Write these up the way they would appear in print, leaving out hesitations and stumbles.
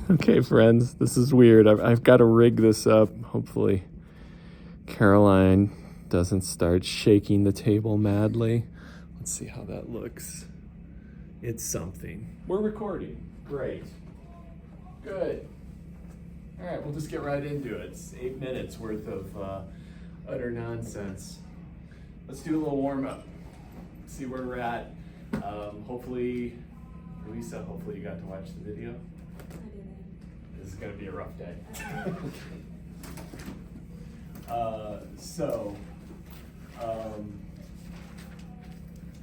Okay, friends, this is weird. I've got to rig this up. Hopefully, Caroline doesn't start shaking the table madly. Let's see how that looks. It's something. We're recording. Great. Good. All right, we'll just get right into it. It's 8 minutes worth of utter nonsense. Let's do a little warm up. See where we're at. Hopefully, Lisa, hopefully you got to watch the video. This is going to be a rough day.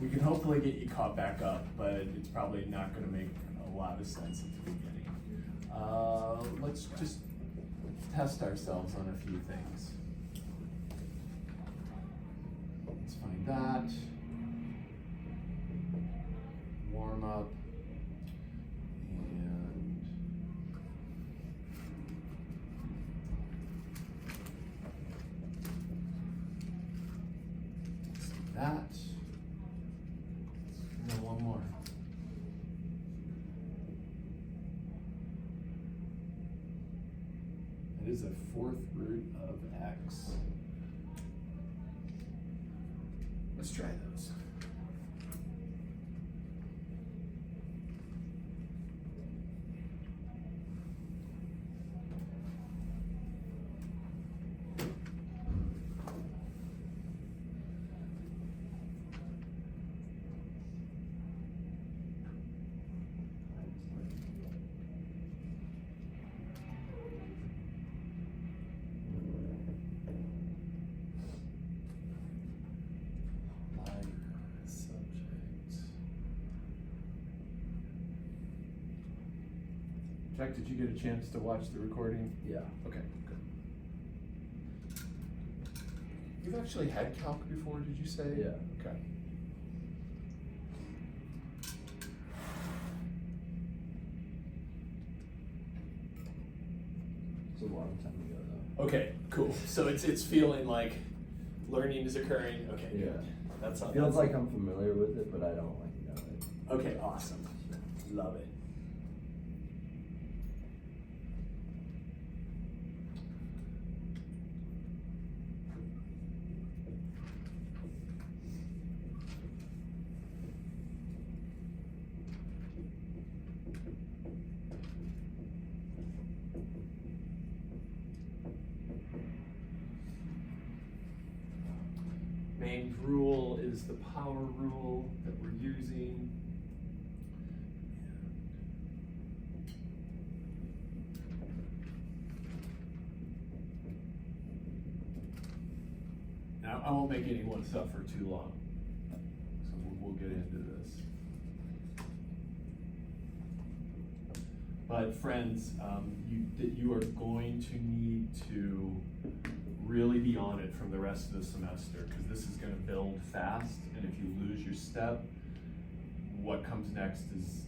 We can hopefully get you caught back up, but it's probably not going to make a lot of sense at the beginning. Let's just test ourselves on a few things. Let's find that. Warm up. That. And then one more. It is a fourth root of x. Let's try those. Jack, did you get a chance to watch the recording? Yeah. Okay, good. You've actually had calc before, did you say? Yeah. Okay. It's a long time ago though. Okay, cool. So it's feeling like learning is occurring. Okay, Yeah. good. That's all. Feels like I'm familiar with it, but I don't like know it. Okay, awesome. Love it. Main rule is the power rule that we're using. Now, I won't make anyone suffer too long, so we'll get into this. But friends, you are going to need to really be on it from the rest of the semester, because this is going to build fast, and if you lose your step, what comes next is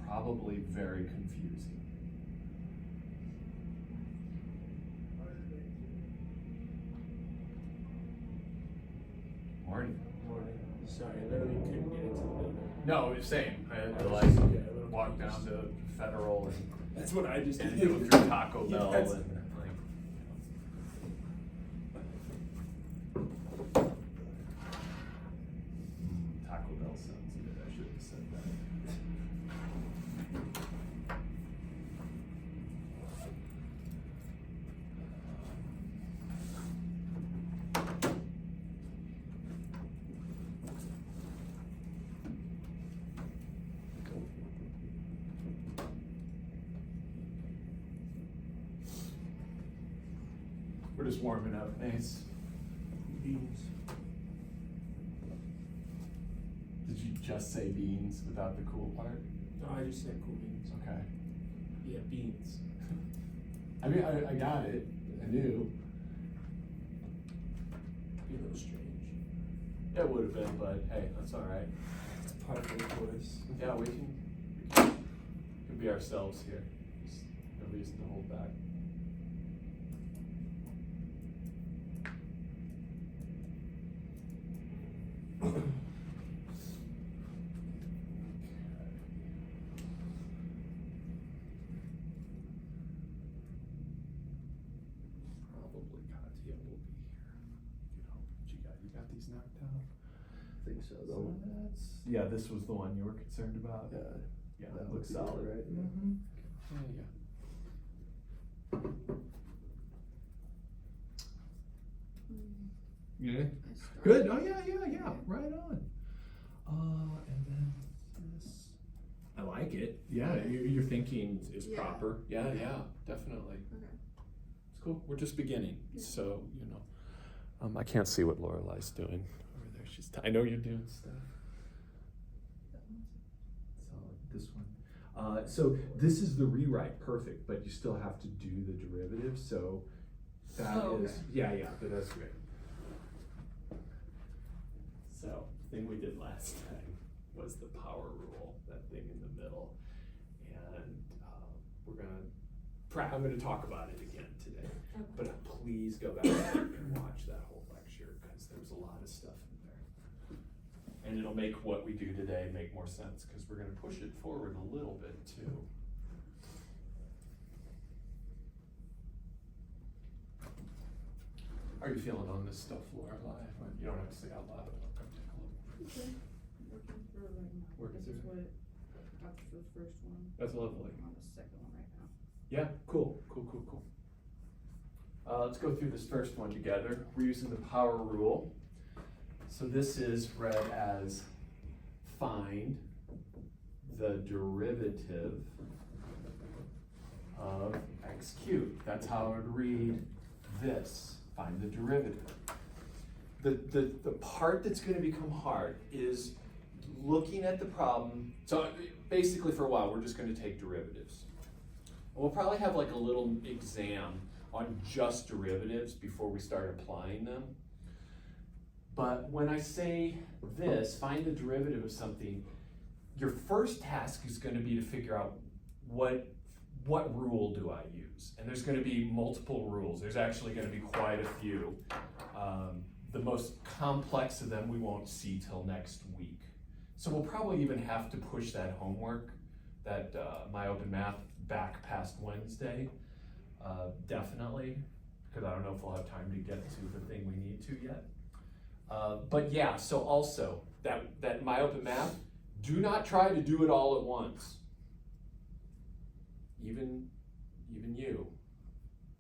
probably very confusing. Morning. Morning. Sorry, I literally couldn't get into the building. No, it was same. I had to like walk down to Federal and That's what I just and did. go through Taco Yeah, Bell that's- and like. Taco Bell sounds good. I should have said that. We're just warming up, Mace. Beans. Did you just say beans without the cool part? No, I just said cool beans. Okay. Yeah, beans. I mean, I got it. I knew. Be a little strange. It would have been, but hey, that's all right. It's part of the course. Yeah, we can be ourselves here. There's no reason to hold back. marked out. I think so. So that's, yeah, this was the one you were concerned about. Yeah. Yeah, That it looks would be solid. right, yeah. Mhm. Yeah. Yeah. Good. Oh yeah. Right on. And then this. I like it. Yeah, your thinking is Yeah. proper. Yeah, definitely. Okay. It's cool. We're just beginning, so I can't see what Lorelai's doing over there. I know you're doing stuff. So this one. So this is the rewrite, perfect, but you still have to do the derivative. So that Oh, is okay. but that's great. So thing we did last time was the power rule, that thing in the middle, and I'm gonna talk about it again today. Okay. But please go back and watch that whole lecture because there's a lot of stuff in there, and it'll make what we do today make more sense because we're gonna push it forward a little bit too. How are you feeling on this stuff, Lorelai? You don't have to say out loud. I'll come take a look. Okay. Working through it right now. Working This is through what, after the first one. That's lovely. I'm on the second one right now. Yeah, cool. Let's go through this first one together. We're using the power rule. So this is read as find the derivative of x cubed. That's how I would read this. Find the derivative. The part that's going to become hard is looking at the problem. So basically for a while, we're just going to take derivatives. We'll probably have like a little exam on just derivatives before we start applying them. But when I say this, find the derivative of something, your first task is going to be to figure out what rule do I use? And there's going to be multiple rules. There's actually going to be quite a few. The most complex of them we won't see till next week. So we'll probably even have to push that homework, that My Open Math, back past Wednesday, definitely, because I don't know if we'll have time to get to the thing we need to yet. But yeah, so also, that My Open Math, do not try to do it all at once. Even you,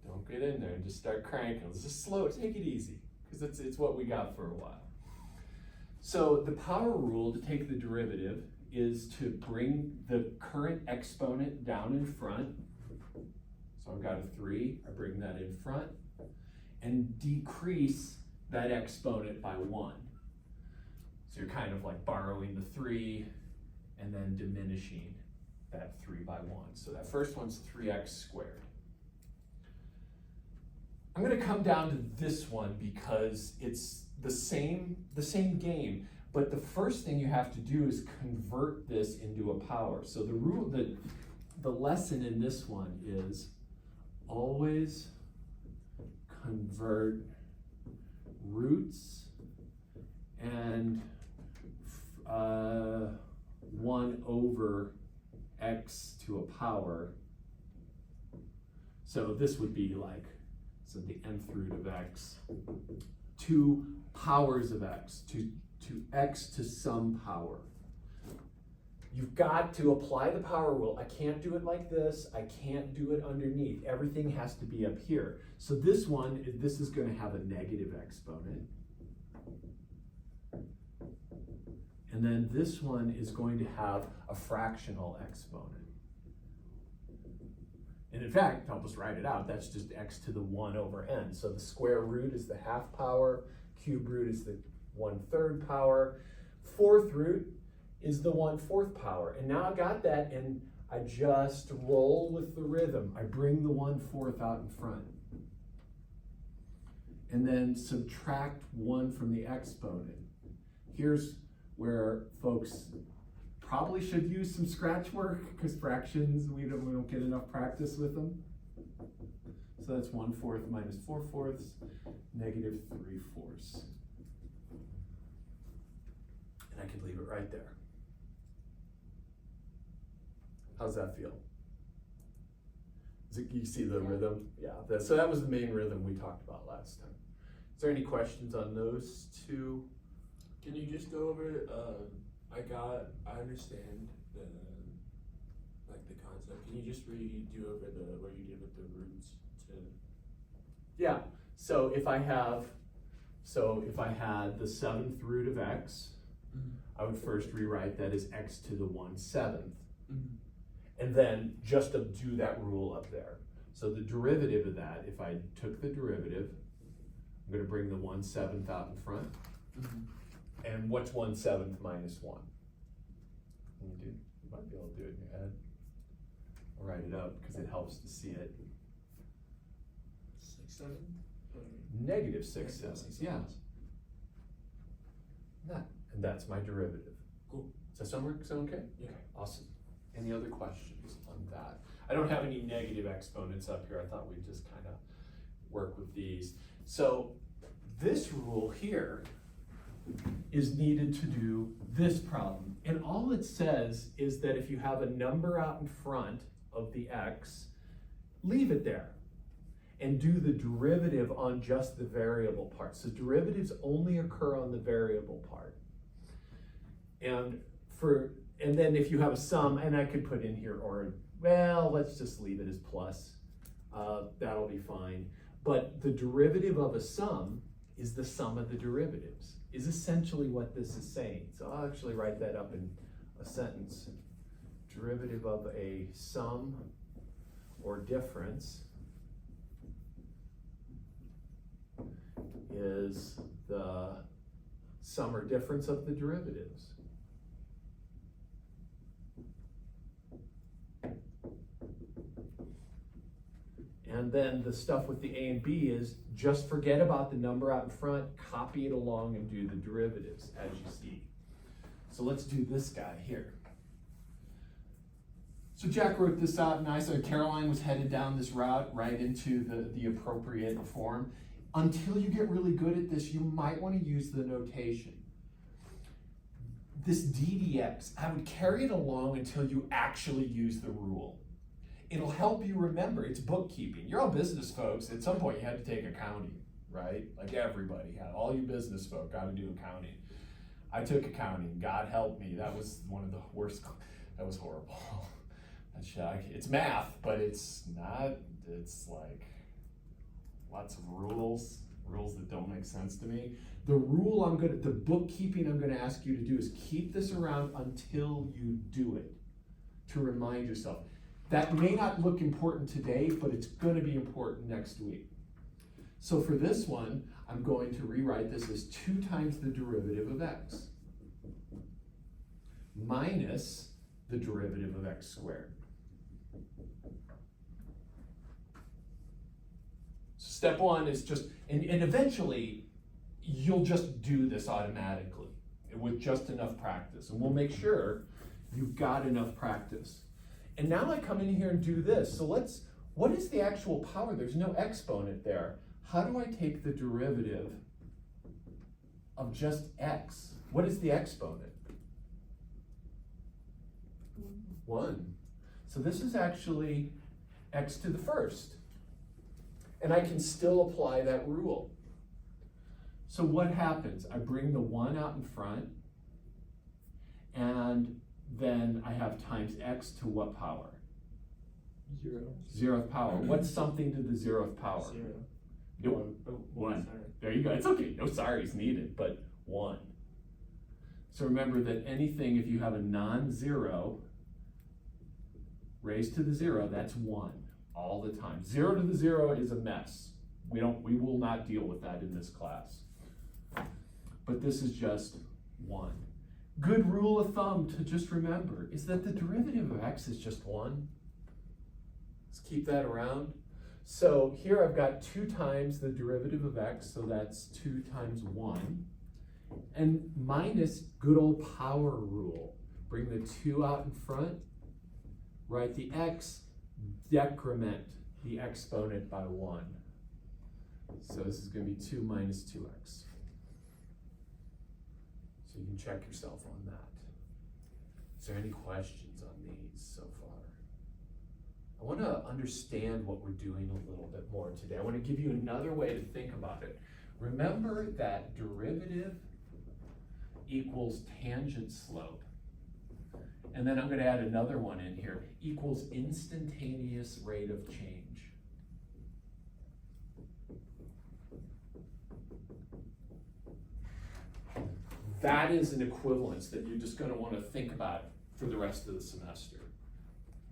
don't get in there and just start cranking. Let's just slow it, take it easy, because it's what we got for a while. So the power rule to take the derivative is to bring the current exponent down in front. So I've got a 3, I bring that in front, and decrease that exponent by 1. So you're kind of like borrowing the 3 and then diminishing that 3 by 1. So that first one's 3x squared. I'm going to come down to this one because it's the same game, but the first thing you have to do is convert this into a power. So the rule, the lesson in this one is always convert roots and 1 over x to a power. So this would be like, so the nth root of x, 2 powers of x, to x to some power. You've got to apply the power rule. I can't do it like this. I can't do it underneath. Everything has to be up here. So this one, this is going to have a negative exponent. And then this one is going to have a fractional exponent. And in fact, I'll just write it out. That's just x to the 1 over n. So the square root is the half power. Cube root is the 1/3 power. Fourth root is the 1/4 power. And now I got that, and I just roll with the rhythm. I bring the 1/4 out in front. And then subtract 1 from the exponent. Here's where folks probably should use some scratch work, because fractions, we don't get enough practice with them. So that's 1/4 minus 4/4, negative 3/4. And I could leave it right there. How's that feel? You see the rhythm? Yeah, so that was the main rhythm we talked about last time. Is there any questions on those two Can you just go over, I understand the concept. Can you just redo over what you did with the roots to? Yeah, so if I had the 7th root of x, I would first rewrite that as x to the 1/7. And then just do that rule up there. So the derivative of that, if I took the derivative, I'm gonna bring the 1/7 out in front. And what's 1/7 minus 1? You might be able to do it in your head. I'll write it up because it helps to see it. 6/7? Negative 6/7, yeah. And that's my derivative. Cool. Does that sound okay? Yeah. Awesome. Any other questions on that? I don't have any negative exponents up here. I thought we'd just kind of work with these. So this rule here is needed to do this problem. And all it says is that if you have a number out in front of the x, leave it there and do the derivative on just the variable part. So derivatives only occur on the variable part. And then if you have a sum, and I could put in here, or, well, let's just leave it as plus. That'll be fine. But the derivative of a sum is the sum of the derivatives, is essentially what this is saying. So I'll actually write that up in a sentence. Derivative of a sum or difference is the sum or difference of the derivatives. And then the stuff with the a and b is just forget about the number out in front, copy it along and do the derivatives as you see. So let's do this guy here. So Jack wrote this out nice. Caroline was headed down this route right into the appropriate form. Until you get really good at this, you might want to use the notation. This ddx, I would carry it along until you actually use the rule. It'll help you remember. It's bookkeeping. You're all business folks. At some point you had to take accounting, right? Like everybody had. All you business folk got to do accounting. I took accounting. God help me. That was one of the worst. That was horrible. It's math, but it's not. It's like lots of rules that don't make sense to me. The bookkeeping I'm gonna ask you to do is keep this around until you do it, to remind yourself. That may not look important today, but it's gonna be important next week. So for this one, I'm going to rewrite this as 2 times the derivative of x minus the derivative of x squared. Step 1 is just, and eventually you'll just do this automatically with just enough practice. And we'll make sure you've got enough practice. And now I come in here and do this. So what is the actual power? There's no exponent there. How do I take the derivative of just x? What is the exponent? 1. So this is actually x to the first. And I can still apply that rule. So what happens? I bring the 1 out in front, and then I have times x to what power? 0. 0th power. What's something to the 0th power? 0. Nope. 1. Sorry. There you go. It's okay. No sorry's needed, but 1. So remember that anything, if you have a non-zero raised to the 0, that's 1 all the time. 0 to the 0 is a mess. We will not deal with that in this class. But this is just 1. Good rule of thumb to just remember is that the derivative of x is just 1. Let's keep that around. So here I've got 2 times the derivative of x, so that's 2 times 1. And minus good old power rule. Bring the 2 out in front, write the x, decrement the exponent by 1. So this is going to be 2 minus 2x. So you can check yourself on that. Is there any questions on these so far? I want to understand what we're doing a little bit more today. I want to give you another way to think about it. Remember that derivative equals tangent slope. And then I'm going to add another one in here, equals instantaneous rate of change. That is an equivalence that you're just going to want to think about for the rest of the semester.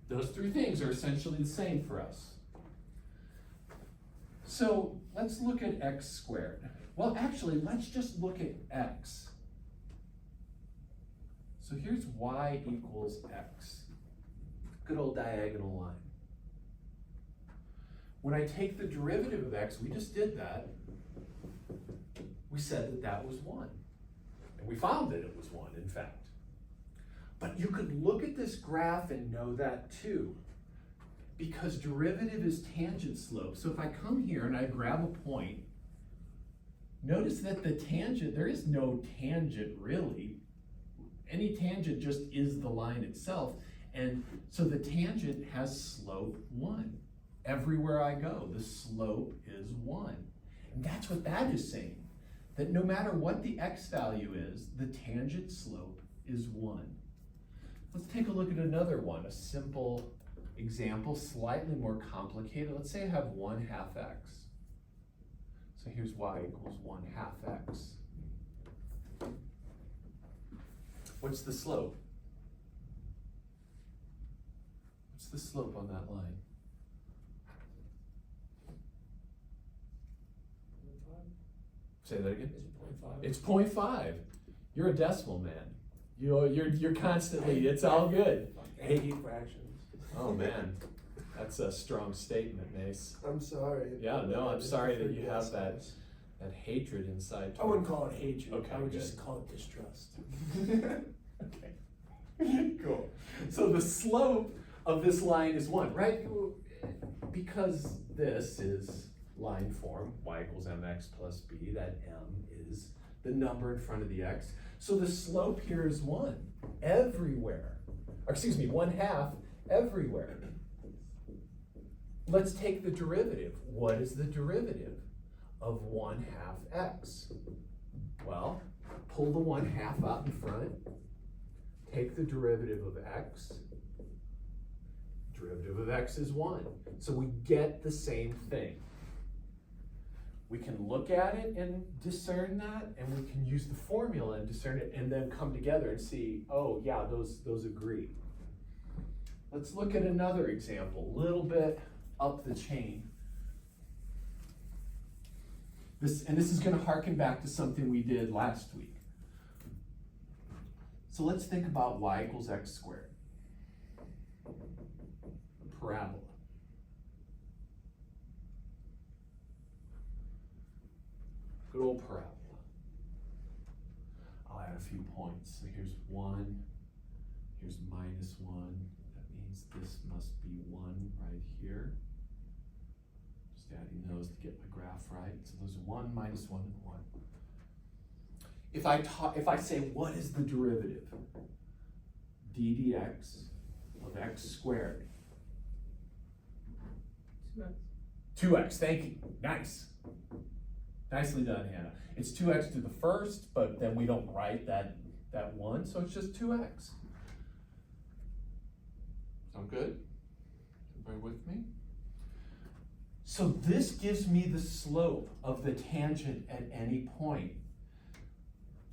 Those three things are essentially the same for us. So let's look at x squared. Well, actually, let's just look at x. So here's y equals x. Good old diagonal line. When I take the derivative of x, we just did that, we said that that was 1. And we found that it was 1, in fact. But you could look at this graph and know that too, because derivative is tangent slope. So if I come here and I grab a point, notice that the tangent, there is no tangent really. Any tangent just is the line itself. And so the tangent has slope 1. Everywhere I go, the slope is 1. And that's what that is saying, that no matter what the x value is, the tangent slope is 1. Let's take a look at another one, a simple example, slightly more complicated. Let's say I have 1/2 x. So here's y equals 1/2 x. What's the slope? What's the slope on that line? Say that again? It's 0.5. You're a decimal man. You're constantly, it's all good. Hey, fractions. Oh man, that's a strong statement, Mace. I'm sorry. Yeah, no, I'm sorry that you have that hatred inside. I wouldn't call it hatred. Okay, I would good. just call it distrust. Okay, cool. So the slope of this line is 1, right? Because this is line form, y equals mx plus b, that m is the number in front of the x. So the slope here is 1 everywhere. Or excuse me, 1/2 everywhere. Let's take the derivative. What is the derivative of 1/2 x? Well, pull the 1/2 out in front, take the derivative of x. Derivative of x is 1. So we get the same thing. We can look at it and discern that, and we can use the formula and discern it, and then come together and see, oh yeah, those agree. Let's look at another example, a little bit up the chain. This is going to harken back to something we did last week. So let's think about y equals x squared. A parabola. Good old parabola. I'll add a few points. So here's 1, here's -1. That means this must be 1 right here. Just adding those to get my graph right. So those are 1, -1, and 1. If I say, what is the derivative? d dx of x squared. 2x. 2x, thank you, nice. Nicely done, Hannah. It's 2x to the first, but then we don't write that 1, so it's just 2x. Sound good? Everybody with me? So this gives me the slope of the tangent at any point.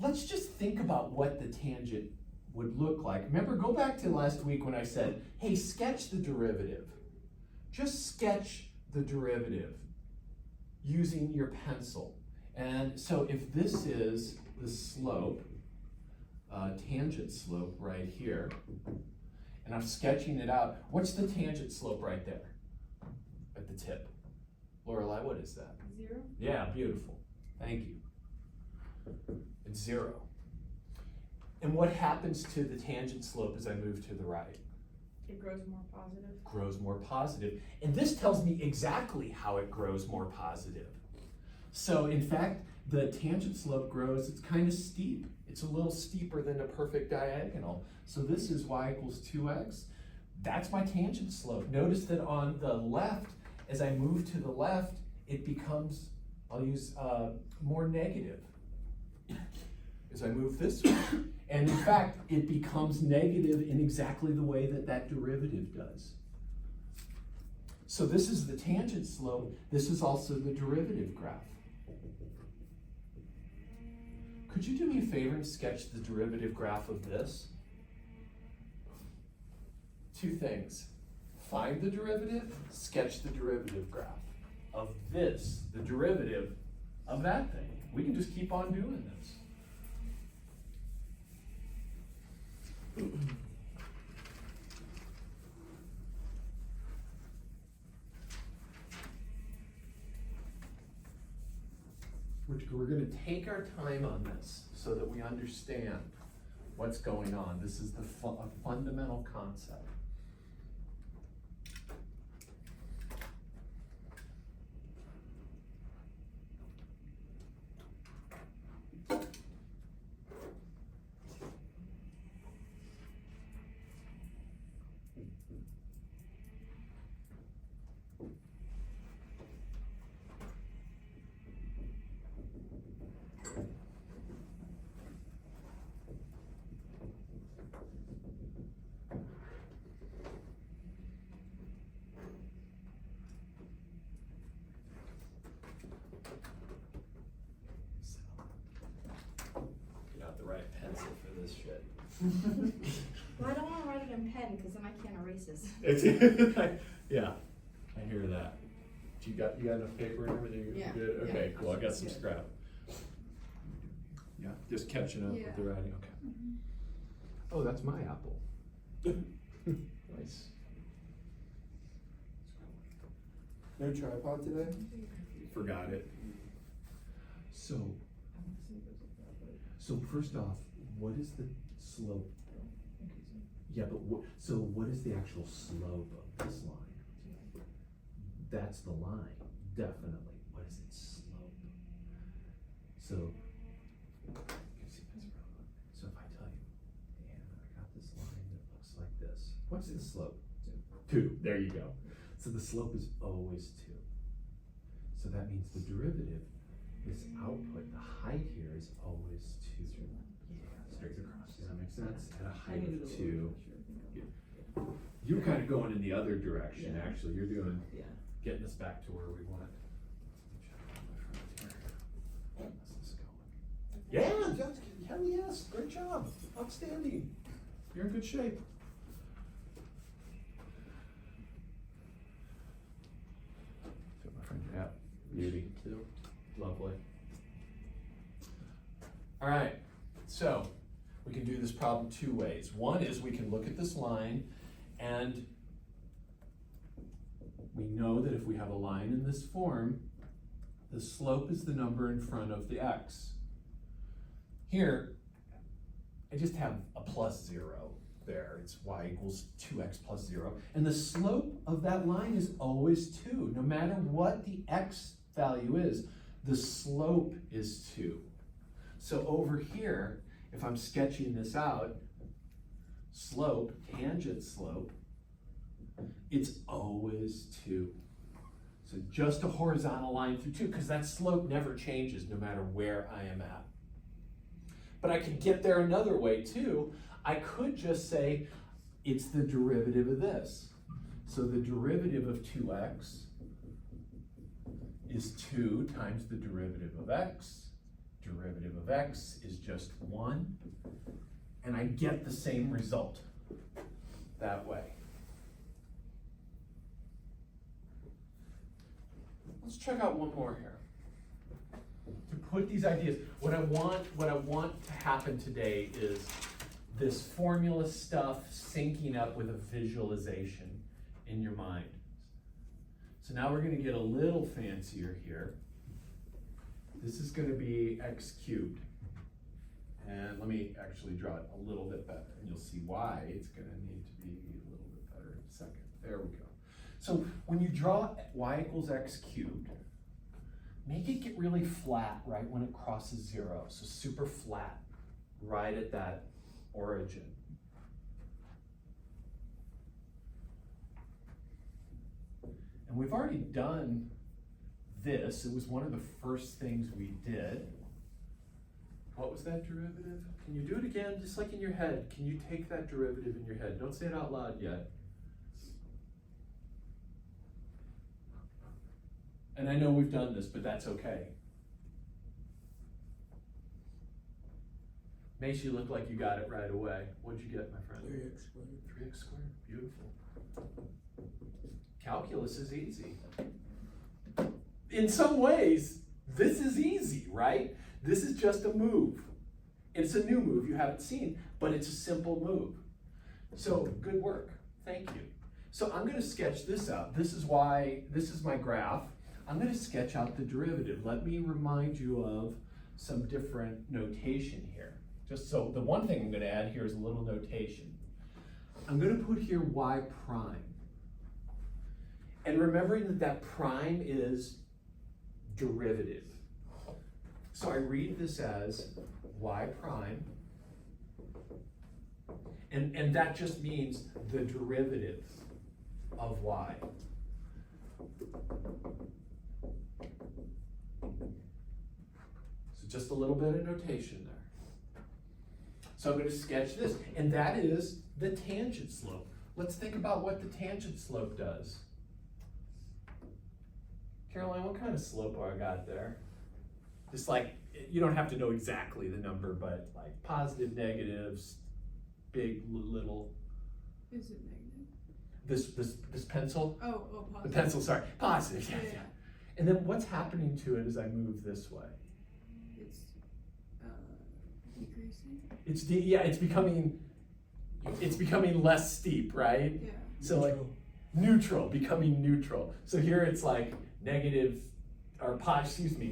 Let's just think about what the tangent would look like. Remember, go back to last week when I said, hey, sketch the derivative. Just sketch the derivative using your pencil. And so if this is the slope, tangent slope right here, and I'm sketching it out, what's the tangent slope right there at the tip? Lorelai, what is that? 0. Yeah, beautiful. Thank you. It's 0. And what happens to the tangent slope as I move to the right? It grows more positive. Grows more positive. And this tells me exactly how it grows more positive. So in fact, the tangent slope grows, it's kind of steep. It's a little steeper than a perfect diagonal. So this is y equals 2x. That's my tangent slope. Notice that on the left, as I move to the left, it becomes, I'll use more negative. is I move this way. And in fact, it becomes negative in exactly the way that that derivative does. So this is the tangent slope. This is also the derivative graph. Could you do me a favor and sketch the derivative graph of this? Two things. Find the derivative, sketch the derivative graph of this, the derivative of that thing. We can just keep on doing this. We're going to take our time on this so that we understand what's going on. This is a fundamental concept. Get out the right pencil for this shit. Well, I don't wanna write it in pen, cause then I can't erase this. Yeah, I hear that. You got enough paper and everything? Yeah, Good? yeah. Okay, cool. I got some Good. scrap. Yeah, just catching up with the writing. Okay. Oh, that's my apple. Nice. No tripod today? Forgot it. So first off, what is the slope? Yeah, but what is the actual slope of this line? That's the line, definitely. What is its slope? So if I tell you, and I got this line that looks like this. What's the slope? 2. There you go. So the slope is always 2. So that means the derivative, this output, the height here is always 2. Yeah, straight across. Does that make sense? At a height of 2. You're kind of going in the other direction, actually. You're doing, getting us back to where we want. Yeah, hell yes, great job, outstanding. You're in good shape. So my friend, yeah, beauty, lovely. All right, so we can do this problem 2 ways. One is we can look at this line and we know that if we have a line in this form, the slope is the number in front of the x. Here, I just have a +0 there. It's y equals 2x plus 0. And the slope of that line is always 2. No matter what the x value is, the slope is 2. So over here, if I'm sketching this out, slope, tangent slope, it's always 2. So just a horizontal line through 2, because that slope never changes no matter where I am at. But I could get there another way too. I could just say it's the derivative of this. So the derivative of 2x is 2 times the derivative of x. Derivative of x is just 1. And I get the same result that way. Let's check out one more here. To put these ideas, what I want to happen today is this formula stuff syncing up with a visualization in your mind. So now we're going to get a little fancier here. This is going to be x cubed. And let me actually draw it a little bit better, and you'll see why it's going to need to be a little bit better in a second. There we go. So when you draw y equals x cubed, make it get really flat right when it crosses 0. So super flat right at that origin. And we've already done this. It was one of the first things we did. What was that derivative? Can you do it again, just like in your head? Can you take that derivative in your head? Don't say it out loud yet. And I know we've done this, but that's okay. Makes you look like you got it right away. What'd you get, my friend? 3x squared. 3x squared, beautiful. Calculus is easy. In some ways, this is easy, right? This is just a move. It's a new move you haven't seen, but it's a simple move. So, good work, thank you. So I'm gonna sketch this out. This is my graph. I'm gonna sketch out the derivative. Let me remind you of some different notation here. Just so, the one thing I'm gonna add here is a little notation. I'm gonna put here y prime. And remembering that that prime is derivative. So I read this as y prime, and that just means the derivative of y. So just a little bit of notation there. So I'm going to sketch this, and that is the tangent slope. Let's think about what the tangent slope does. Caroline, what kind of slope I got there? Just like, you don't have to know exactly the number, but like positive, negatives, big, little. Is it negative? This pencil? Oh, positive. The pencil, sorry, positive, yeah. Yeah. And then what's happening to it as I move this way? It's decreasing. It's becoming less steep, right? Yeah. So like becoming neutral. So here it's like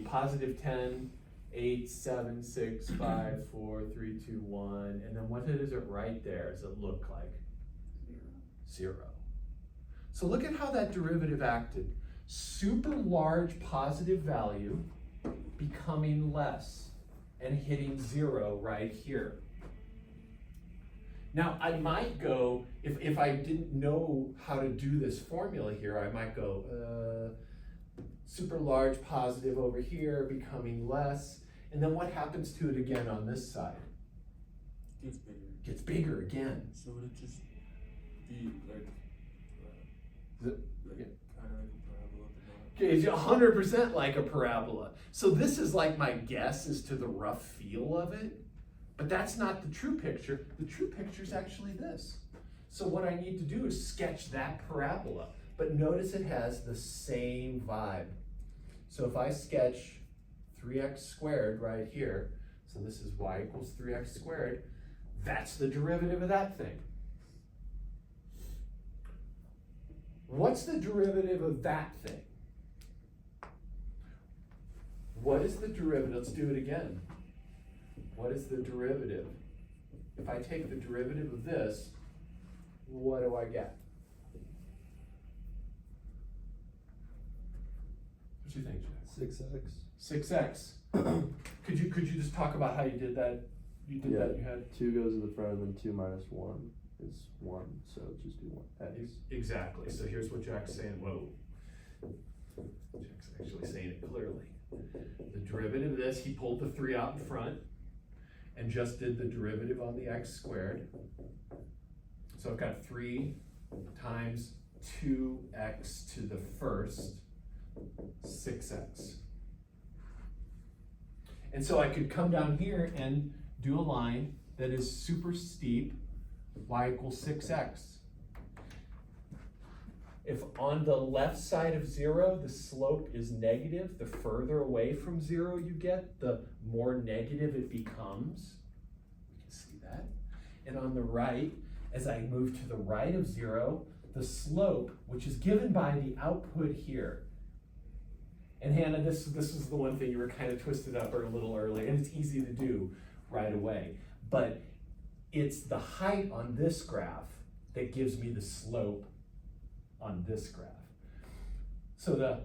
positive 10, 8, 7, 6, 5, 4, 3, 2, 1. And then what is it right there? Does it look like? 0. So look at how that derivative acted. Super large positive value becoming less and hitting 0 right here. Now I might go, if I didn't know how to do this formula here, I might go super large positive over here becoming less, and then what happens to it again on this side? Gets bigger. Gets bigger again. So would it just be like, The- kind of like a parabola, but not? Okay, it's 100% like a parabola. So this is like my guess as to the rough feel of it, but that's not the true picture. The true picture is actually this. So what I need to do is sketch that parabola, but notice it has the same vibe. So if I sketch 3x squared right here, so this is y equals 3x squared, that's the derivative of that thing. What's the derivative of that thing? What is the derivative? Let's do it again. What is the derivative? If I take the derivative of this, what do I get? What do you think, Jack? 6x. 6x. Could you just talk about how you did that? You did that, you had? 2 goes to the front, and then 2 minus 1 is 1, so just do 1x. Exactly. So here's what Jack's saying. Whoa. Jack's actually saying it clearly. The derivative of this, he pulled the 3 out in front and just did the derivative on the x squared. So I've got 3 times 2x to the first, 6x. And so I could come down here and do a line that is super steep, y equals 6x. If on the left side of 0, the slope is negative, the further away from 0 you get, the more negative it becomes. You can see that. And on the right, as I move to the right of 0, the slope, which is given by the output here. And Hannah, this is the one thing you were kind of twisted up a little early, and it's easy to do right away. But it's the height on this graph that gives me the slope on this graph. So the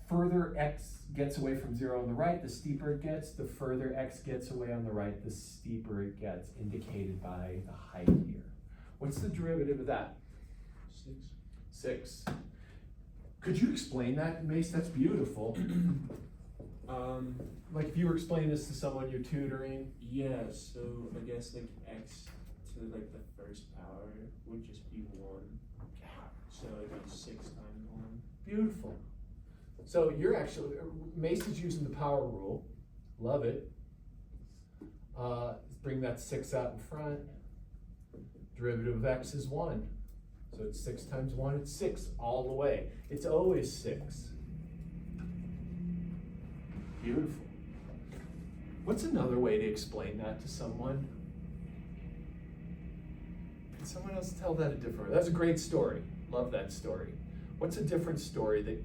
further x gets away from 0 on the right, the steeper it gets. The further x gets away on the right, the steeper it gets, indicated by the height here. What's the derivative of that? 6. Could you explain that, Mace? That's beautiful. Like if you were explaining this to someone you're tutoring, Yeah, so I guess like x to like the first power would just be 1. So it'd be 6 times 1. beautiful. So you're actually, Mace is using the power rule. Love it. Bring that 6 out in front. Derivative of x is 1. So it's 6 times 1, it's 6 all the way. It's always 6. Beautiful. What's another way to explain that to someone? Can someone else tell that a different way? That's a great story. Love that story. What's a different story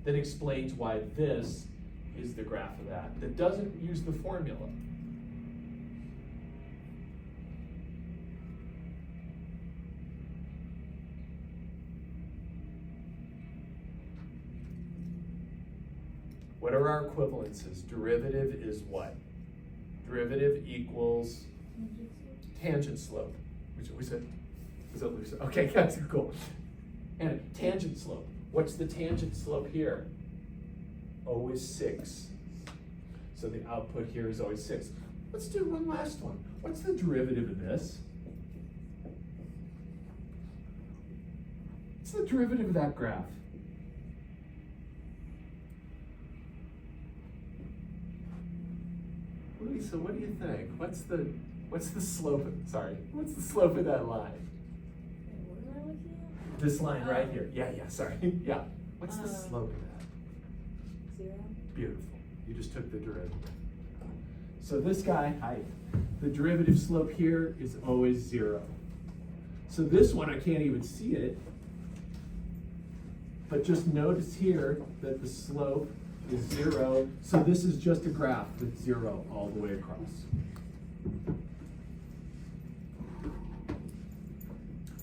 that explains why this is the graph of that doesn't use the formula? What are our equivalences? Derivative is what? Derivative equals tangent slope. Which we said, is that Lisa? Okay, that's cool. And tangent slope. What's the tangent slope here? Always 6. So the output here is always 6. Let's do one last one. What's the derivative of this? What's the derivative of that graph? Lisa, what do you think? What's the slope? Sorry, what's the slope of that line? What am I looking at? This line right here. Yeah, sorry. Yeah. What's the slope of that? 0. Beautiful. You just took the derivative. So this guy, height, the derivative slope here is always 0. So this one, I can't even see it. But just notice here that the slope is 0. So this is just a graph that's 0 all the way across.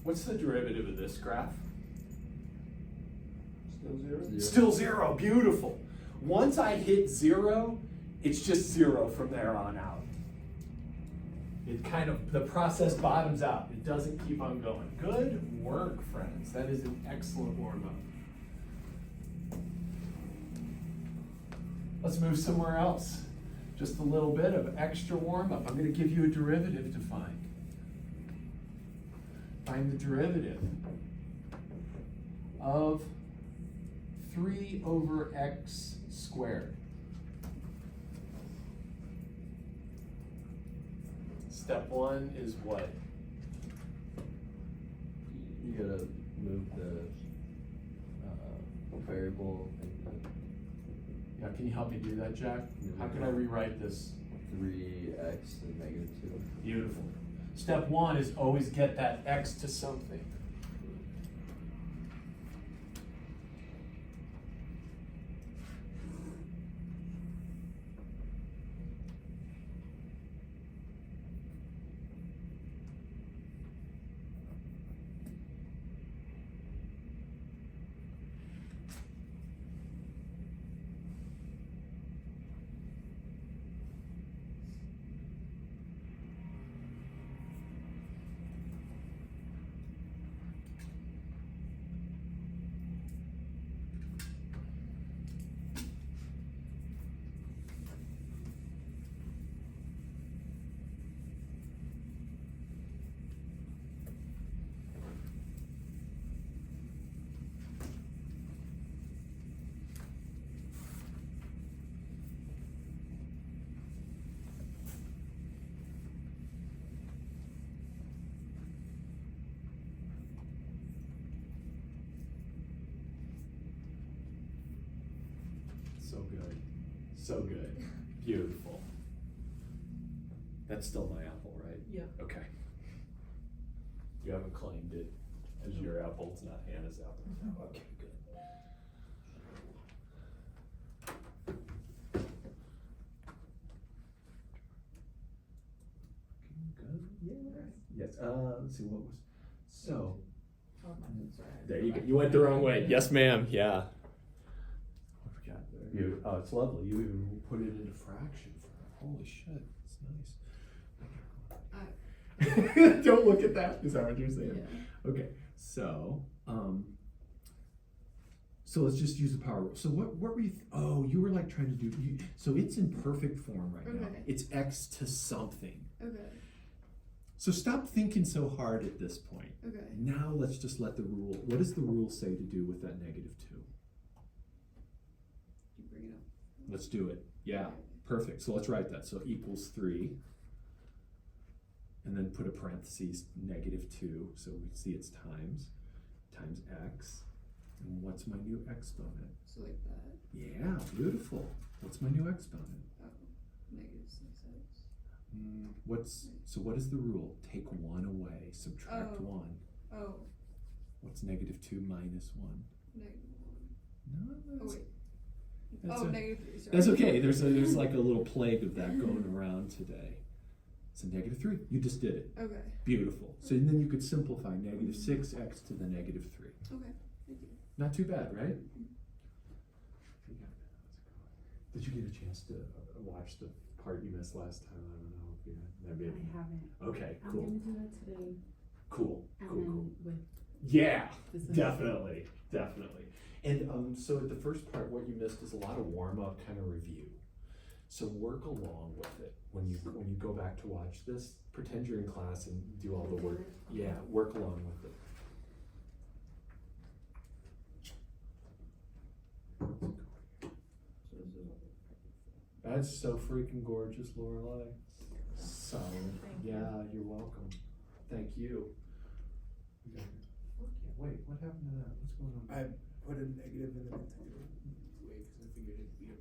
What's the derivative of this graph? Still 0? Still 0, beautiful. Once I hit 0, it's just 0 from there on out. It kind of, the process bottoms out. It doesn't keep on going. Good work, friends. That is an excellent warm-up. Let's move somewhere else. Just a little bit of extra warm-up. I'm going to give you a derivative to find. Find the derivative of 3 over x squared. Step 1 is what? You gotta move the variable. Yeah, can you help me do that, Jack? How can I rewrite this? 3x to negative 2. Beautiful. Step 1 is always get that x to something. So good. So good. Beautiful. That's still my apple, right? Yeah. Okay. You haven't claimed it as your apple. It's not Hannah's apple. No, okay, good. Good. Yes. Let's see what was. So. Oh, my notes are right. There you go. You went the wrong way. Yes, ma'am. Yeah. I forgot. You, oh, it's lovely. You even put it into fraction for her. Holy shit. It's nice. Don't look at that. Is that what you're saying? Yeah. Okay. So, So let's just use the power rule. So what were you, oh, you were like trying to do, so it's in perfect form right now. Okay. It's x to something. Okay. So stop thinking so hard at this point. Okay. Now let's just let the rule, what does the rule say to do with that -2? You bring it up. Let's do it. Yeah, perfect. So let's write that. So equals 3. And then put a parentheses, -2, so we see it's times x. And what's my new exponent? So like that. Yeah, beautiful. What's my new exponent? Oh, -6x. So what is the rule? Take 1 away, subtract Oh. 1. Oh, What's -2 minus 1? -1. No, Oh that's, wait. that's Oh, a- -3. Sorry. that's okay. There's like a little plague of that going around today. So -3. You just did it. Okay. Beautiful. So then you could simplify -6x to the -3. Okay. Thank you. Not too bad, right? Did you get a chance to watch the part you missed last time? I don't know if you maybe. I haven't. Okay, I'm cool. gonna do that today, Cool. and Cool. Cool. then with Yeah, this. definitely. And so the first part, what you missed is a lot of warm up, kind of review. So work along with it when you go back to watch this. Pretend you're in class and do all the work. Yeah, work along with it. That's so freaking gorgeous, Lorelai. So, yeah, you're welcome. Thank you. Wait, what happened to that? What's going on? I put a negative and then I took it away because I figured it'd be up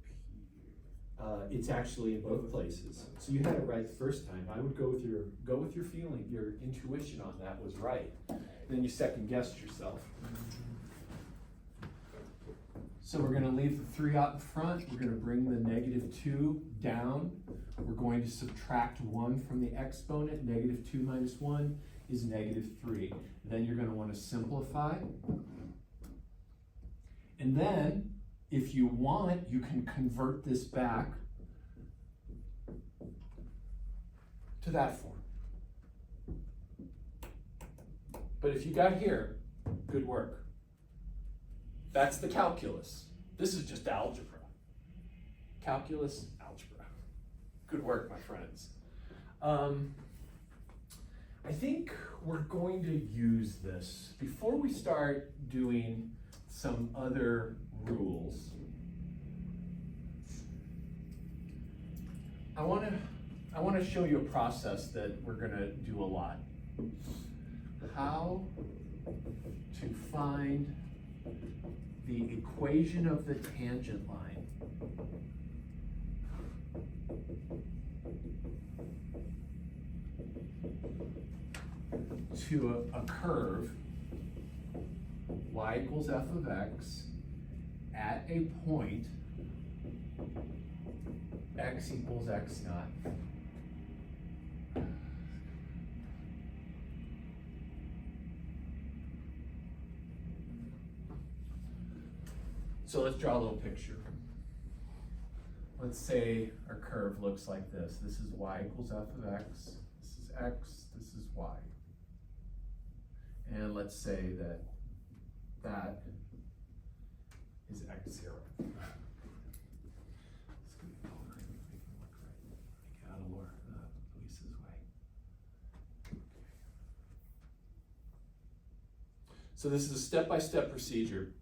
here. It's actually in both places. So you had it right the first time. I would go with your feeling, your intuition on that was right. Then you second guessed yourself. So we're gonna leave the 3 out in front. We're gonna bring the -2 down. We're going to subtract 1 from the exponent. -2 minus 1 is -3. Then you're gonna wanna simplify. And then, if you want, you can convert this back to that form. But if you got here, good work. That's the calculus. This is just algebra. Calculus, algebra. Good work, my friends. I think we're going to use this before we start doing some other rules. I want to show you a process that we're going to do a lot. How to find the equation of the tangent line to a curve y equals f of x at a point x equals x naught. So let's draw a little picture. Let's say our curve looks like this. This is y equals f of x. This is x. This is y. And let's say that that is x0. Let's get it all right, make it look right. Get out of Luis's way. So this is a step-by-step procedure.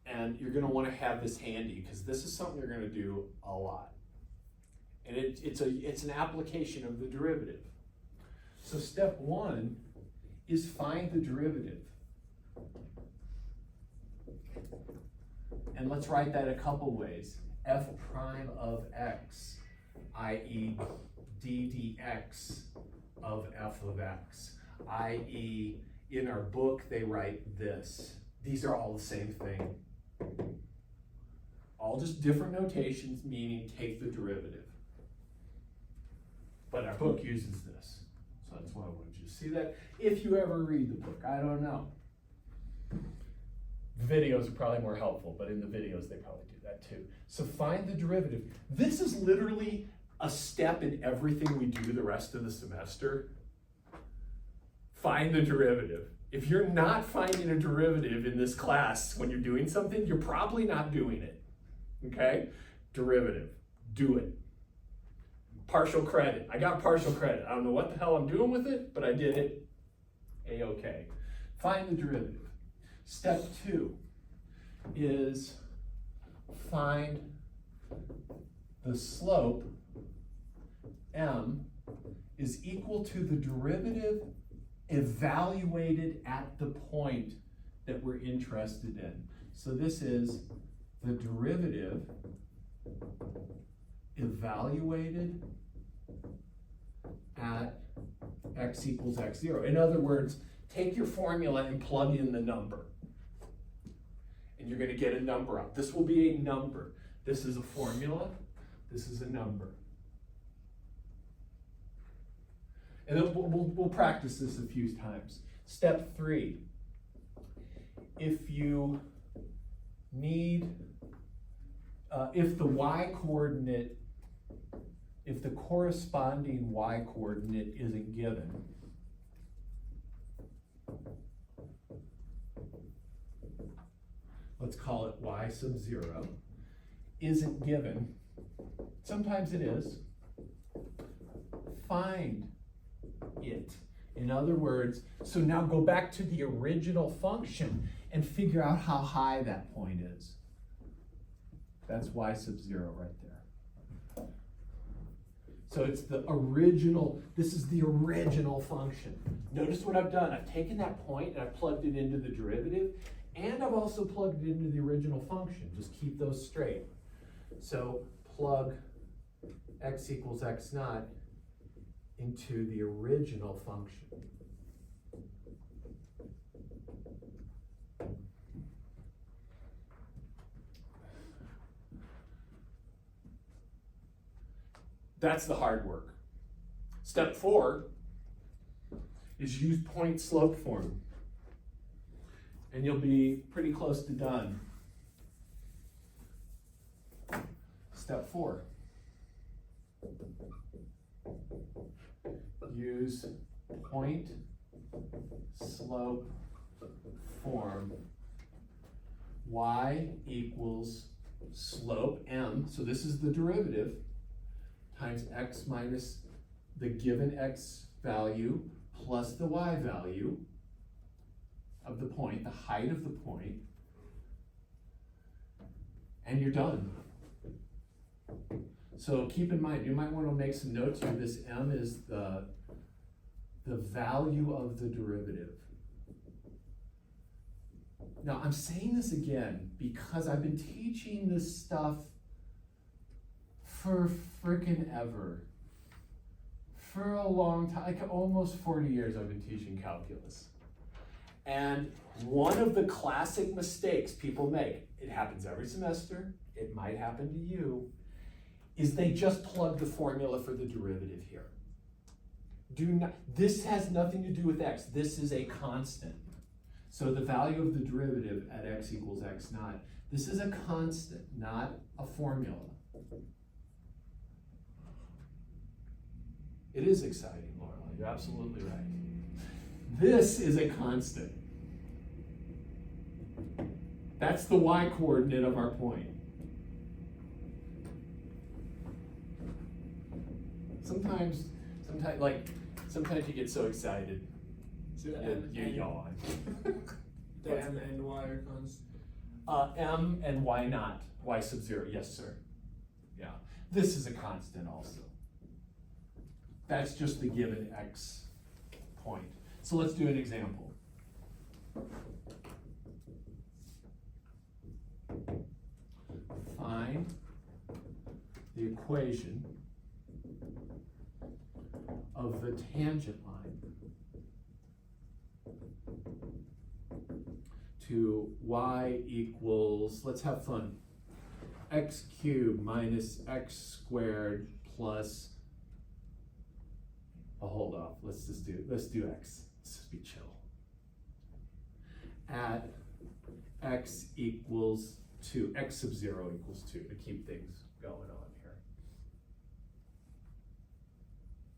And you're going to want to have this handy because this is something you're going to do a lot. And it's an application of the derivative. So step 1 is find the derivative. And let's write that a couple ways. F prime of x, i.e. d dx of f of x, i.e. in our book they write this. These are all the same thing. All just different notations, meaning take the derivative. But our book uses this. So that's why I wanted you to see that. If you ever read the book, I don't know. The videos are probably more helpful, but in the videos they probably do that too. So find the derivative. This is literally a step in everything we do the rest of the semester. Find the derivative. If you're not finding a derivative in this class when you're doing something, you're probably not doing it, okay? Derivative, do it. Partial credit, I got partial credit. I don't know what the hell I'm doing with it, but I did it. A-okay. Find the derivative. Step 2 is find the slope, m, is equal to the derivative evaluated at the point that we're interested in. So this is the derivative evaluated at x equals x0. In other words, take your formula and plug in the number. And you're going to get a number out. This will be a number. This is a formula. This is a number. And then we'll practice this a few times. Step 3. If you need, if the y-coordinate, if the corresponding y-coordinate isn't given, let's call it y sub 0, isn't given, sometimes it is, find it. In other words, so now go back to the original function and figure out how high that point is. That's y sub 0 right there. So it's the original, this is the original function. Notice what I've done. I've taken that point and I've plugged it into the derivative, and I've also plugged it into the original function. Just keep those straight. So plug x equals x naught into the original function. That's the hard work. Step 4 is use point slope form. And you'll be pretty close to done. Step 4. Use point slope form. Y equals slope m, so this is the derivative, times x minus the given x value plus the y value of the point, the height of the point, and you're done. So keep in mind, you might want to make some notes here. This m is the value of the derivative. Now, I'm saying this again because I've been teaching this stuff for frickin' ever. For a long time, like almost 40 years I've been teaching calculus. And one of the classic mistakes people make, it happens every semester, it might happen to you, is they just plug the formula for the derivative here. This has nothing to do with x, this is a constant. So the value of the derivative at x equals x naught, this is a constant, not a formula. It is exciting, Lorelai, you're absolutely right. This is a constant. That's the y-coordinate of our point. Sometimes you get so excited, you yawn. The m and y are constant. M and y not, y sub 0, yes sir. Yeah, this is a constant also. That's just the given x point. So let's do an example. Find the equation of the tangent line to y equals, let's have fun, x cubed minus x squared plus, I'll hold off, let's do x, let's just be chill. At x equals 2, x sub 0 equals 2 to keep things going on here.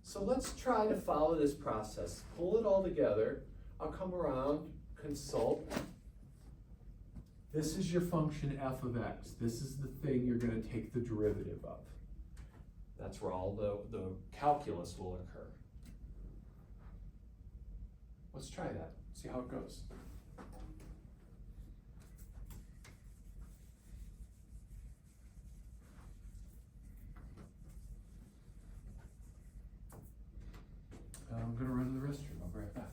So let's try to follow this process. Pull it all together. I'll come around, consult. This is your function f of x. This is the thing you're going to take the derivative of. That's where all the calculus will occur. Let's try that, see how it goes. I'm going to run to the restroom. I'll be right back.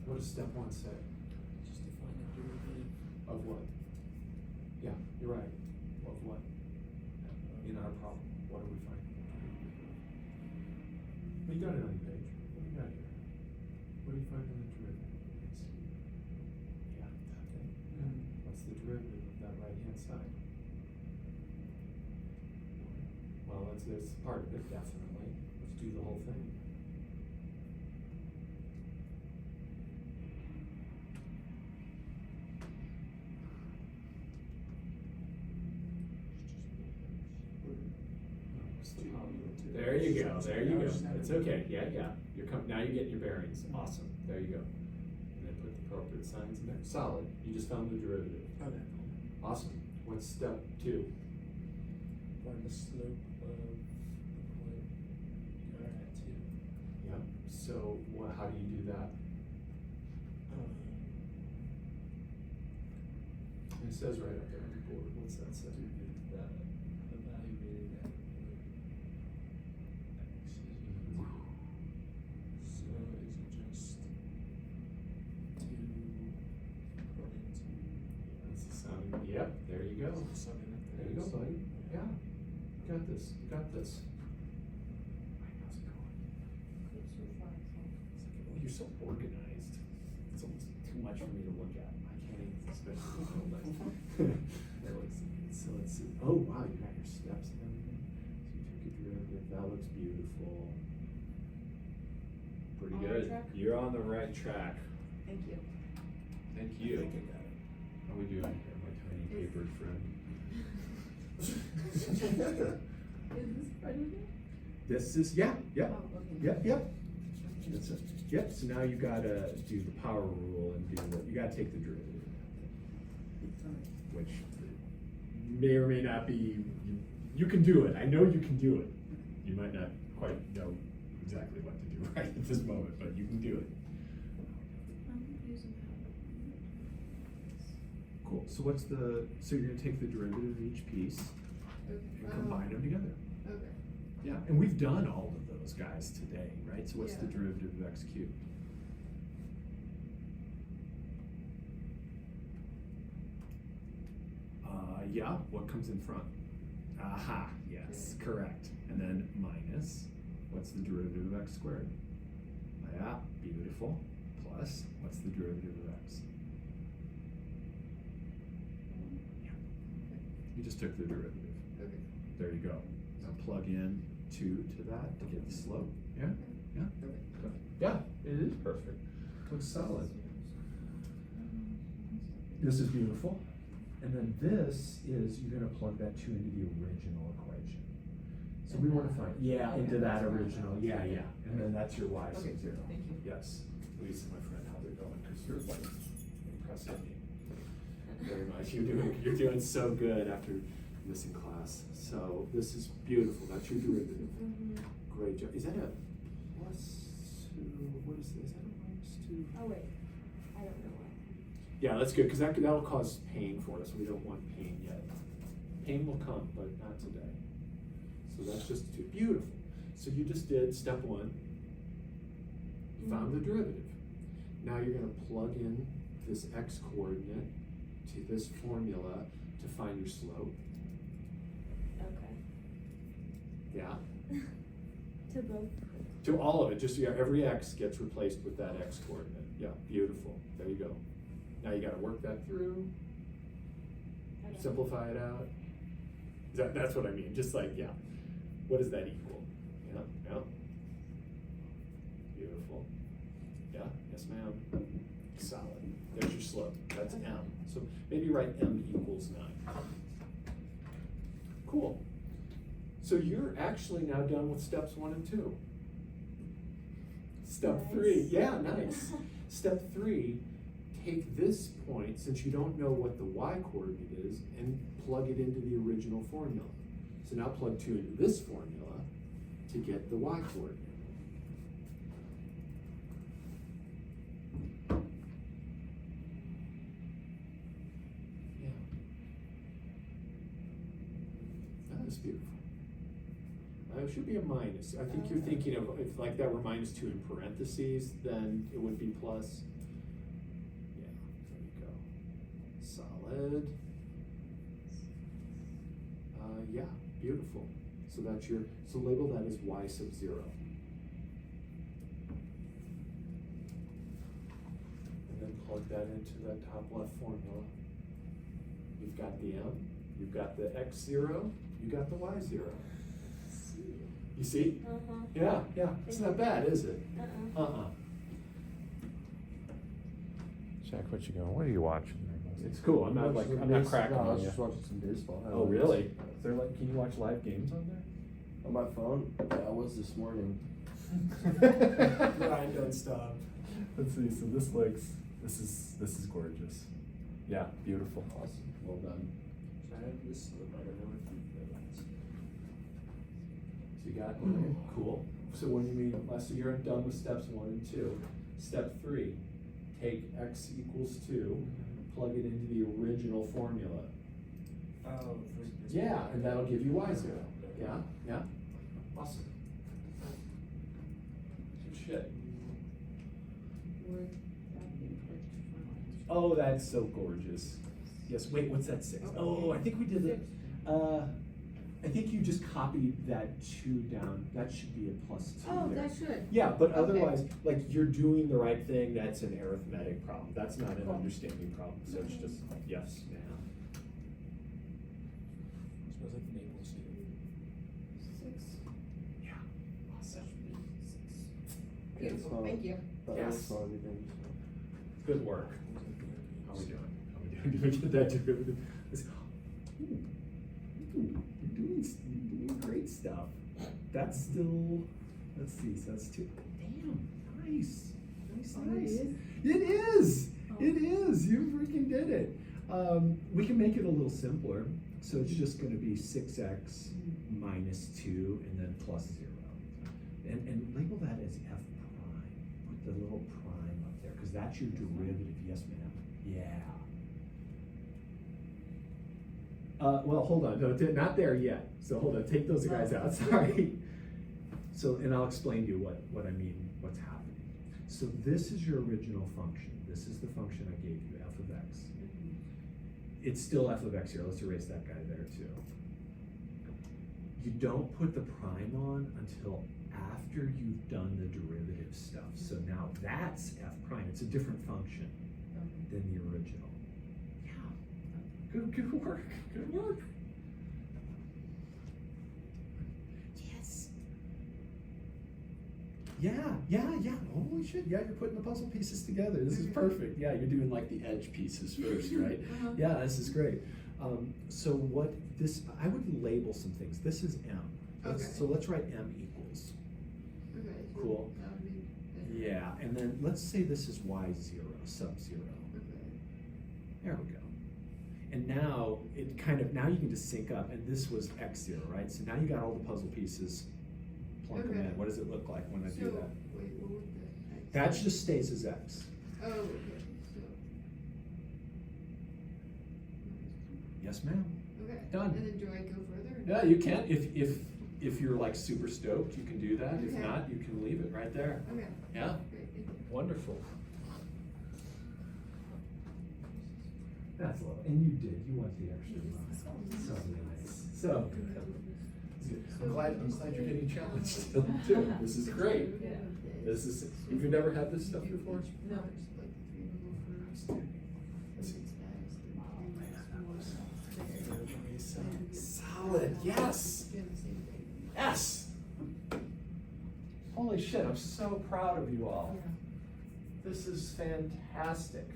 What does step one say? Just to find the derivative. Of what? Yeah, you're right. Of what? In our problem, what are we finding? You got it on your page. What do you got here? What do you find in the derivative? Yeah, that thing. What's the derivative of that right-hand side? Well, that's part of it, definitely. Let's do the whole thing. There you go. There you go. It's okay. Yeah, yeah. Now you're getting your bearings. Awesome. There you go. And then put the appropriate signs in there. Solid. You just found the derivative. Okay. Awesome. What's step two? Find the slope of the point you're at 2. Yep. So how do you do that? It says right up there on the board. What's that say? Evaluated at x is equal to. So is it just 2 put into. That's the sound. Yep. There you go. There you go, buddy. Yeah. You got this. You got this. How's it going? Oh, you're so organized. It's almost too much for me to look at. I can't even, especially with my list. So let's see. Oh wow, you got your steps and everything. So you took a derivative. That looks beautiful. Pretty On the good. right track? You're on the right track. Thank you. Thank I you. think I got it. How we doing here, my tiny papered friend? Is this part of it? This is yeah. Oh, okay. Yep. That's it. Yep. So now you gotta do the power rule and you gotta take the derivative, which may or may not be. You can do it. I know you can do it. You might not quite know exactly what to do. right at this moment, but you can do it. Cool. So so you're gonna take the derivative of each piece and combine them together. Okay. Yeah, and we've done all of those guys today, right? So what's the Yeah. derivative of x cubed? Yeah, what comes in front? Aha, yes, correct. And then minus, what's the derivative of x squared? Yeah, beautiful. Plus, what's the derivative of x? Yeah. You just took the derivative. Okay. There you go. Now plug in 2 to that to get the slope. Yeah? Yeah? Okay. Good. Yeah, it is perfect. Looks solid. This is beautiful. And then this is, you're gonna plug that 2 into the original equation. So we wanna find, yeah, into that original, yeah. And then that's your y sub Okay, 0. thank you. Yes. Lisa, my friend, how they're going, because you're like impressing me very much. You're doing so good after missing class. So this is beautiful. That's your derivative. Great job. Is that a plus 2? What is this? Is that a minus 2? Oh wait, I don't know why. Yeah, that's good, because that'll cause pain for us. We don't want pain yet. Pain will come, but not today. So that's just 2. Beautiful. So you just did step 1. You found the derivative. Now you're going to plug in this x coordinate to this formula to find your slope. Okay. Yeah. To both. To all of it. Just, yeah, every x gets replaced with that x coordinate. Yeah, beautiful. There you go. Now you got to work that through. Okay. Simplify it out. That's what I mean. Just like, yeah. What does that equal? Yeah. Beautiful. Yeah, yes ma'am. Solid. There's your slope. That's m. So maybe write m equals 9. Cool. So you're actually now done with steps 1 and 2. Step Nice. 3. Yeah, nice. Step 3. Take this point, since you don't know what the y coordinate is, and plug it into the original formula. So now plug 2 into this formula to get the y coordinate. Yeah. That is beautiful. It should be a minus. I think you're thinking of, if like that were minus 2 in parentheses, then it would be plus. Yeah, there you go. Solid. Yeah, beautiful. So that's so label that as y sub 0. And then plug that into that top left formula. You've got the m, you've got the x0, you got the y0. You see? Yeah. It's not bad, is it? Jack, what you going? What are you watching? It's cool. I'm not cracking I on was you. just watching some baseball. Oh, really? Is there can you watch live games on there? On my phone? Yeah, I was this morning. Brian, don't stop. Let's see. So this is gorgeous. Yeah, beautiful. Awesome. Well done. So I have this slope. I don't know if you realize. So you got cool. So when you mean so you're done with steps 1 and 2. Step 3, take x equals 2, plug it into the original formula. Oh, for this. Yeah, and that'll give you y0. Yeah. Awesome. Good shit. Would that be perfect for Oh, that's so gorgeous. Yes, wait, what's that 6? Oh, I think we did it. I think you just copied that 2 down. That should be a plus 2 Oh, there. that should. Yeah, but Okay. otherwise, like you're doing the right thing. That's an arithmetic problem. That's not an understanding problem. So it's just yes, ma'am. Smells like maple syrup. 6. Yeah, awesome. Beautiful, thank you. That Yes. was all everything. Good work. How we doing? Did we get that derivative? You're doing great stuff. That's still. Let's see. So that's 2. Damn, nice. Oh, it is? It is. Oh. It is. You freaking did it. We can make it a little simpler. So it's just going to be 6x minus 2 and then plus 0. And label that as f the little prime up there, because that's your derivative. Yes, ma'am. Yeah. Well, hold on. No, not there yet. So hold on. Take those guys out. Sorry. So, and I'll explain to you what I mean, what's happening. So this is your original function. This is the function I gave you, f of x. It's still f of x here. Let's erase that guy there too. You don't put the prime on until after you've done the derivative stuff. So now that's f prime. It's a different function than the original. Yeah. Good work. Good work. Yes. Yeah. Holy shit. Yeah, you're putting the puzzle pieces together. This is perfect. Yeah, you're doing like the edge pieces first, right? Yeah, this is great. So what this, I would label some things. This is m. Okay. So let's write m equals. Okay. Cool. That would be better. Yeah, and then let's say this is y0, sub-0. Okay. There we go. And now it kind of, now you can just sync up, and this was x0, right? So now you got all the puzzle pieces, plunk them Okay. in. What does it look like when I do that? Wait, what would the x? That just stays as x. Oh, okay, so. Yes, ma'am. Okay. Done. And then do I go further? Yeah, you can. If you're like super stoked, you can do that. If Okay. not, you can leave it right there. Okay, Yeah, great, thank you. wonderful. That's lovely. And you did. You went the extra mile. So nice. So good. I'm glad you're getting challenged still too. This is great. This is. Have you never had this stuff before? No. Solid. Yes. Yes. Holy shit! I'm so proud of you all. This is fantastic.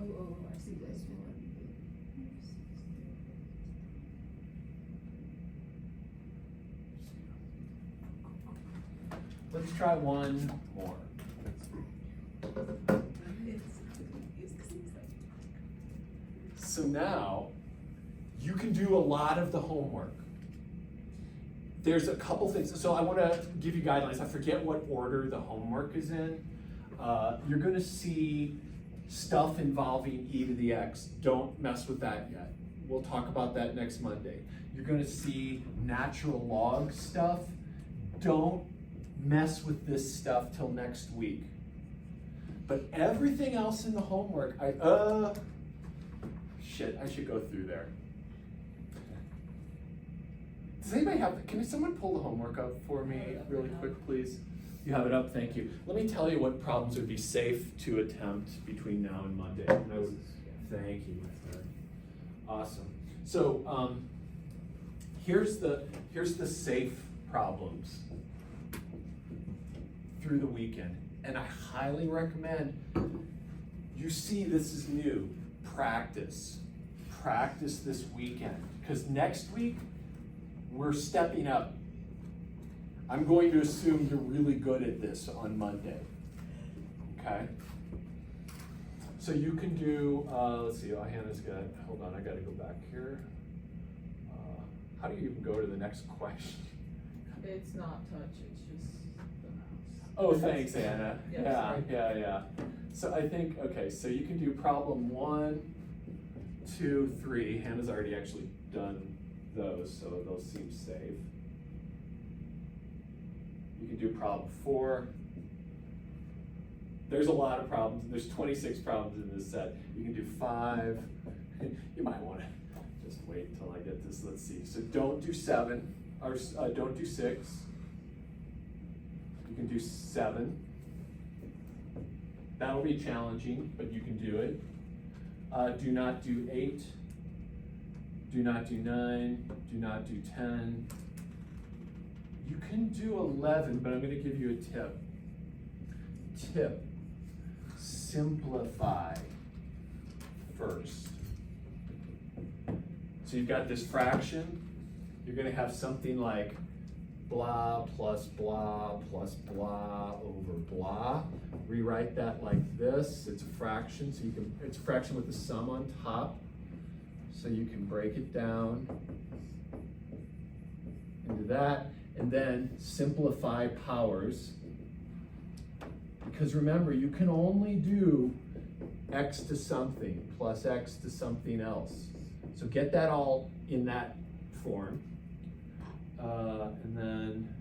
Oh, I see this one. Let's try one more. So now you can do a lot of the homework. There's a couple things. So I want to give you guidelines. I forget what order the homework is in. You're going to see stuff involving e to the x. Don't mess with that yet. We'll talk about that next Monday. You're going to see natural log stuff. Don't mess with this stuff till next week. But everything else in the homework, shit, I should go through there. Does anybody have, can someone pull the homework up for me really quick, please? You have it up, thank you. Let me tell you what problems would be safe to attempt between now and Monday. And I would, thank you, my friend. Awesome. So here's the safe problems through the weekend. And I highly recommend, you see this is new, practice. Practice this weekend. Because next week, we're stepping up. I'm going to assume you're really good at this on Monday, okay? So you can do, let's see, Hannah's got, hold on, I gotta go back here. How do you even go to the next question? It's not touch, it's just the mouse. Oh, thanks, Anna. Yeah, Yeah. So I think, okay, so you can do problem 1, 2, 3. Hannah's already actually done those, so those seem safe. You can do problem 4. There's a lot of problems. There's 26 problems in this set. You can do 5. You might want to just wait until I get this. Let's see. So don't do 7, or don't do 6. You can do 7. That'll be challenging, but you can do it. Do not do 8. Do not do 9. Do not do 10. You can do 11, but I'm going to give you a tip. Simplify first. So you've got this fraction. You're going to have something like blah plus blah plus blah over blah. Rewrite that like this. It's a fraction, so you can, it's a fraction with the sum on top. So you can break it down into that, and then simplify powers. Because remember, you can only do x to something plus x to something else. So get that all in that form. And then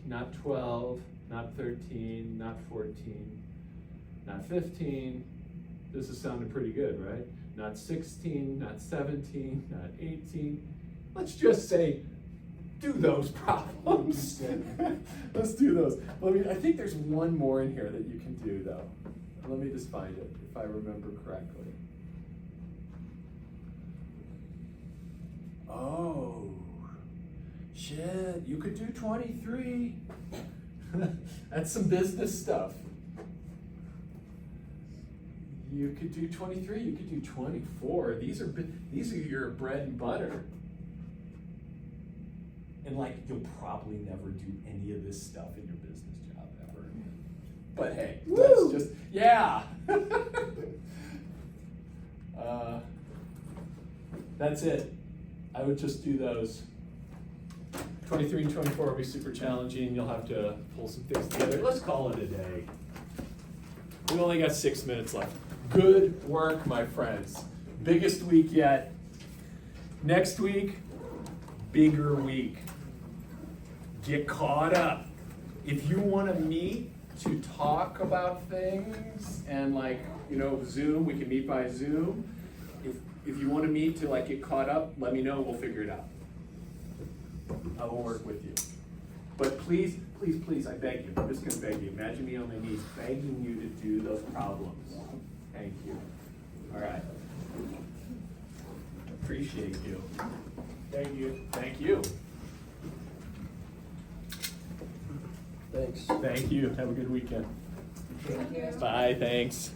not 12, not 13, not 14, not 15. This is sounding pretty good, right? Not 16, not 17, not 18. Let's just say, do those problems. Let's do those. I think there's one more in here that you can do though. Let me just find it, if I remember correctly. Oh, shit, you could do 23. That's some business stuff. You could do 23, you could do 24. These are your bread and butter. And like, you'll probably never do any of this stuff in your business job ever. But hey, that's just, yeah. That's it. I would just do those. 23 and 24 will be super challenging. You'll have to pull some things together. Let's call it a day. We only got 6 minutes left. Good work, my friends. Biggest week yet. Next week, bigger week. Get caught up. If you want to meet to talk about things and like, you know, Zoom, we can meet by Zoom. If you want to meet to like get caught up, let me know, we'll figure it out. I will work with you. But please, please, please, I beg you, I'm just going to beg you. Imagine me on my knees begging you to do those problems. Thank you. All right. Appreciate you. Thank you. Thank you. Thanks. Thank you. Have a good weekend. Thank you. Bye. Thanks.